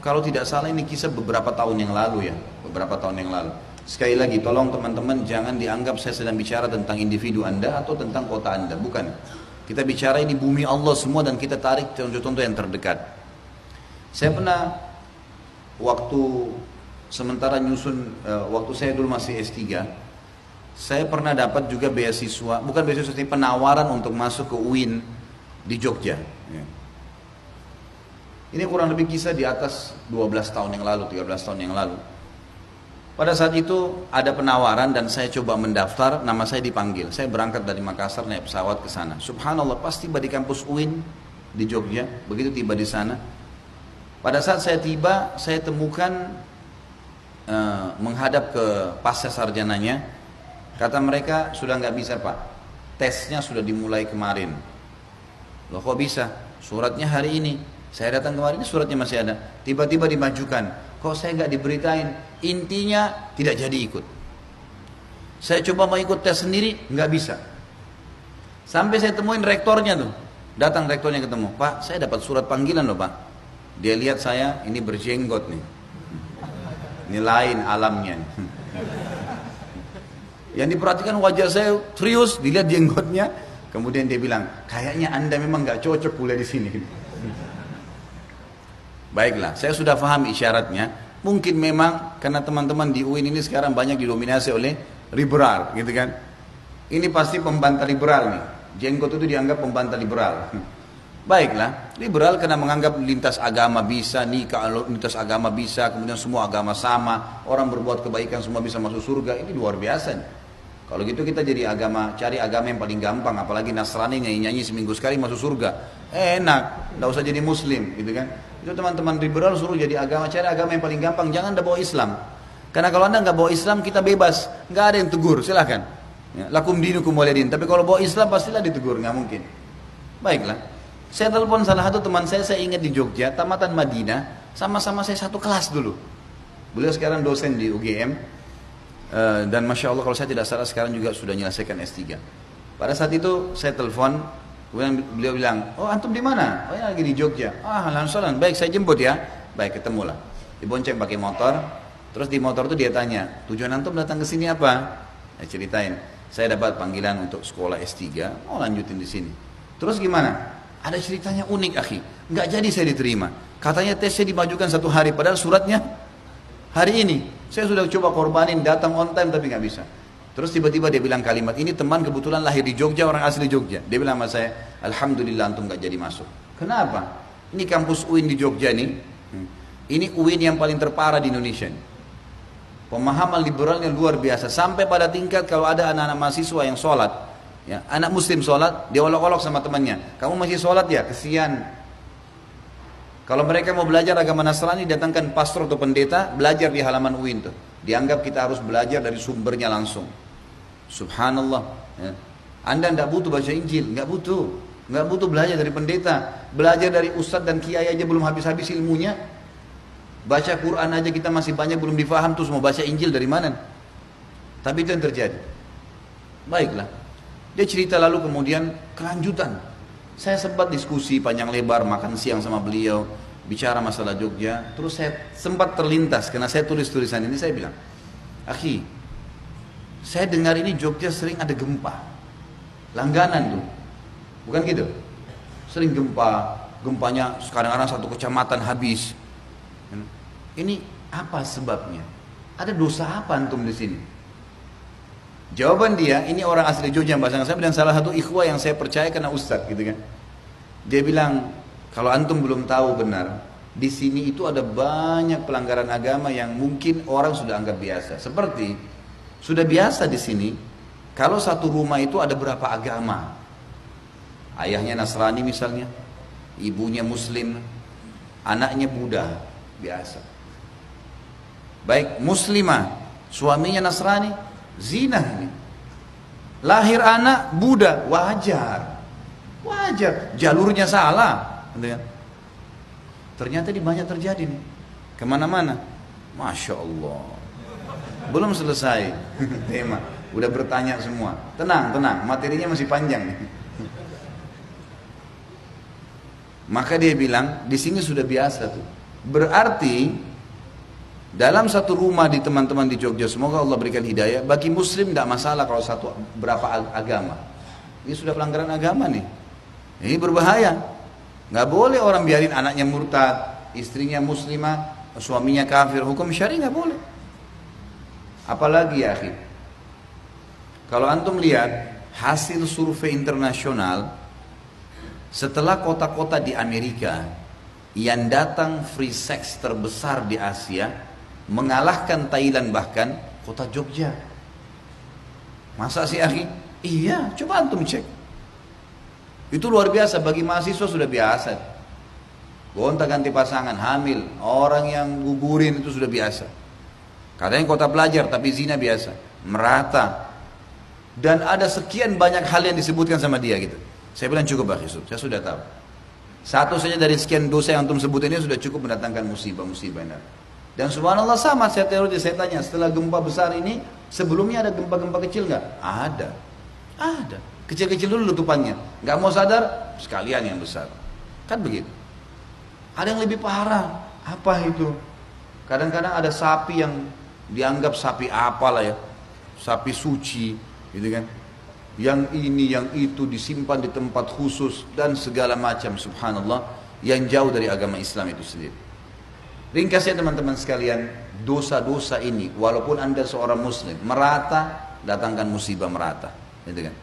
kalau tidak salah ini kisah beberapa tahun yang lalu ya, beberapa tahun yang lalu. Sekali lagi, tolong teman-teman jangan dianggap saya sedang bicara tentang individu Anda atau tentang kota Anda, bukan. Kita bicara ini bumi Allah semua dan kita tarik contoh-contoh yang terdekat. Saya pernah waktu sementara nyusun, waktu saya dulu masih S3, saya pernah dapat juga beasiswa, bukan beasiswa, tapi penawaran untuk masuk ke UIN di Jogja. Ini kurang lebih kisah di atas 12 tahun yang lalu, 13 tahun yang lalu. Pada saat itu ada penawaran dan saya coba mendaftar, nama saya dipanggil. Saya berangkat dari Makassar naik pesawat ke sana. Subhanallah, pas tiba di kampus UIN di Jogja, begitu tiba di sana. Pada saat saya tiba, saya temukan menghadap ke pasca sarjananya, kata mereka sudah nggak bisa Pak, tesnya sudah dimulai kemarin. Loh kok bisa? Suratnya hari ini. Saya datang kemarin, ini suratnya masih ada. Tiba-tiba dimajukan. Kok saya nggak diberitain? Intinya tidak jadi ikut. Saya coba mau ikut tes sendiri, nggak bisa. Sampai saya temuin rektornya tuh. Datang rektornya ketemu. Pak, saya dapat surat panggilan loh Pak. Dia lihat saya, ini berjenggot nih. Ini lain alamnya. Yang diperhatikan wajah saya serius, dilihat jenggotnya. Kemudian dia bilang, kayaknya Anda memang nggak cocok kuliah di sini. Baiklah, saya sudah paham isyaratnya. Mungkin memang karena teman-teman di UIN ini sekarang banyak didominasi oleh liberal, gitu kan? Ini pasti pembantah liberal nih. Jenggot itu dianggap pembantah liberal. Baiklah, liberal karena menganggap lintas agama bisa, nikah lintas agama bisa, kemudian semua agama sama, orang berbuat kebaikan semua bisa masuk surga. Ini luar biasa nih. Kalau gitu kita jadi agama, cari agama yang paling gampang, apalagi Nasrani nyanyi-nyanyi seminggu sekali masuk surga. Enak, nggak usah jadi muslim, gitu kan? Itu teman-teman liberal suruh jadi agama, cari agama yang paling gampang, jangan anda bawa Islam. Karena kalau anda nggak bawa Islam, kita bebas, nggak ada yang tegur, silahkan. Ya, lakum dinukum waliyadin. Tapi kalau bawa Islam pastilah ditegur, nggak mungkin. Baiklah, saya telepon salah satu teman saya ingat di Jogja, tamatan Madinah, sama-sama saya satu kelas dulu. Beliau sekarang dosen di UGM. Dan Masya Allah kalau saya tidak salah sekarang juga sudah menyelesaikan S3. Pada saat itu saya telepon, kemudian beliau bilang, oh antum di mana? Oh ya lagi di Jogja. Ah alhamdulillah, baik saya jemput ya. Baik ketemulah. Dibonceng pakai motor. Terus di motor itu dia tanya, tujuan antum datang ke sini apa? Saya ceritain, saya dapat panggilan untuk sekolah S3, mau lanjutin di sini. Terus gimana? Ada ceritanya unik akhi. Nggak jadi saya diterima. Katanya tesnya dimajukan 1 hari, padahal suratnya hari ini. Saya sudah coba korbanin, datang on time tapi nggak bisa. Terus tiba-tiba dia bilang kalimat ini, teman kebetulan lahir di Jogja, orang asli Jogja. Dia bilang sama saya, alhamdulillah antum nggak jadi masuk. Kenapa? Ini kampus UIN di Jogja nih. Ini UIN yang paling terparah di Indonesia. Pemahaman liberalnya luar biasa. Sampai pada tingkat kalau ada anak-anak mahasiswa yang sholat, ya, anak muslim sholat, dia olok-olok sama temannya. Kamu masih sholat ya? Kesian. Kalau mereka mau belajar agama Nasrani, datangkan pastor atau pendeta, belajar di halaman UIN tuh. Dianggap kita harus belajar dari sumbernya langsung. Subhanallah. Ya. Anda tidak butuh baca Injil, nggak butuh belajar dari pendeta, belajar dari ustadz dan kiai aja belum habis-habis ilmunya. Baca Quran aja kita masih banyak belum difaham, terus mau baca Injil dari mana? Tapi itu yang terjadi. Baiklah. Dia cerita lalu kemudian kelanjutan. Saya sempat diskusi panjang lebar, makan siang sama beliau, bicara masalah Jogja. Terus saya sempat terlintas, karena saya tulis tulisan ini, saya bilang, akhi, saya dengar ini Jogja sering ada gempa, langganan tuh, bukan gitu? Sering gempa, gempanya kadang-kadang 1 kecamatan habis. Ini apa sebabnya? Ada dosa apa antum di sini? Jawaban dia, ini orang asli Jogja yang bahasa saya, dan salah satu ikhwah yang saya percaya karena ustadz gitu kan. Dia bilang, kalau antum belum tahu benar, di sini itu ada banyak pelanggaran agama yang mungkin orang sudah anggap biasa. Seperti, sudah biasa di sini, kalau satu rumah itu ada berapa agama. Ayahnya Nasrani misalnya, ibunya Muslim, anaknya Buddha, biasa. Baik, Muslimah, suaminya Nasrani, zina ini. Lahir anak Buddha, wajar. Jalurnya salah. Ternyata di banyak terjadi nih. Kemana-mana. Masya Allah. Belum selesai tema. Udah bertanya semua. Tenang. Materinya masih panjang nih. Maka dia bilang, di sini sudah biasa tuh. Berarti dalam satu rumah di teman-teman di Jogja, semoga Allah berikan hidayah, bagi muslim tidak masalah kalau satu berapa agama. Ini sudah pelanggaran agama nih. Ini berbahaya. Nggak boleh orang biarin anaknya murtad, istrinya muslimah, suaminya kafir, hukum syari nggak boleh. Apalagi ya akhi, kalau antum lihat hasil survei internasional, setelah kota-kota di Amerika yang datang free sex terbesar di Asia, mengalahkan Thailand bahkan kota Jogja. Masa sih akhi? Iya, coba antum cek. Itu luar biasa, bagi mahasiswa sudah biasa. Gonta-ganti pasangan, hamil, orang yang gugurin itu sudah biasa. Katanya kota pelajar tapi zina biasa, merata. Dan ada sekian banyak hal yang disebutkan sama dia gitu. Saya bilang cukup akhi, saya sudah tahu. Satu saja dari sekian dosa yang antum sebut ini sudah cukup mendatangkan musibah-musibah. Dan subhanallah sama, saya tanya, setelah gempa besar ini, sebelumnya ada gempa-gempa kecil nggak? Ada. Kecil-kecil dulu letupannya. Nggak mau sadar, sekalian yang besar. Kan begitu. Ada yang lebih parah. Apa itu? Kadang-kadang ada sapi yang dianggap sapi apalah ya, sapi suci, gitu kan? Yang ini, yang itu disimpan di tempat khusus dan segala macam, subhanallah, yang jauh dari agama Islam itu sendiri. Ringkasnya teman-teman sekalian, dosa-dosa ini walaupun anda seorang muslim merata, datangkan musibah merata, gitu kan?